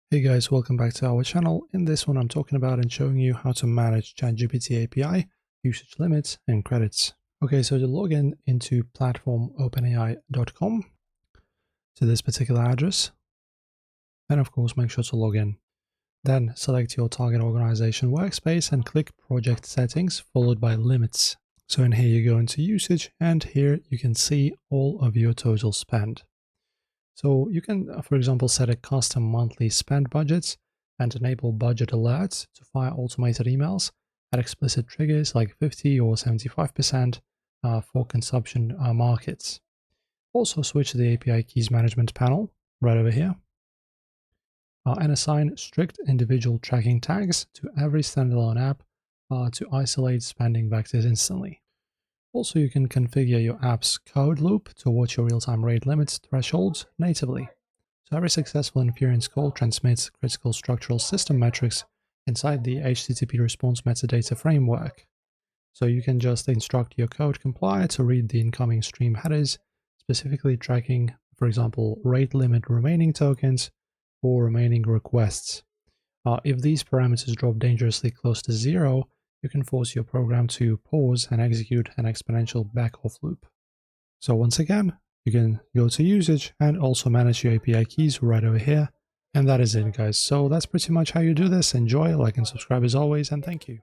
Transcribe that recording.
Hey guys, welcome back to our channel. In this one, I'm talking about and showing you how to manage ChatGPT API, usage limits, and credits. Okay, so to log in into platform openai.com to this particular address, and of course, make sure to log in. Then select your target organization workspace and click project settings followed by limits. So in here, you go into usage, and here you can see all of your total spend. So you can, for example, set a custom monthly spend budgets and enable budget alerts to fire automated emails at explicit triggers like 50 or 75% for consumption markets. Also switch to the API keys management panel right over here and assign strict individual tracking tags to every standalone app to isolate spending vectors instantly. Also, you can configure your app's code loop to watch your real-time rate limits thresholds natively. So every successful inference call transmits critical structural system metrics inside the HTTP response metadata framework. So you can just instruct your code compiler to read the incoming stream headers, specifically tracking, for example, rate limit remaining tokens or remaining requests. If these parameters drop dangerously close to zero, you can force your program to pause and execute an exponential back-off loop. So once again, you can go to usage and also manage your API keys right over here. And that is it, guys. So that's pretty much how you do this. Enjoy, like and subscribe as always, and thank you.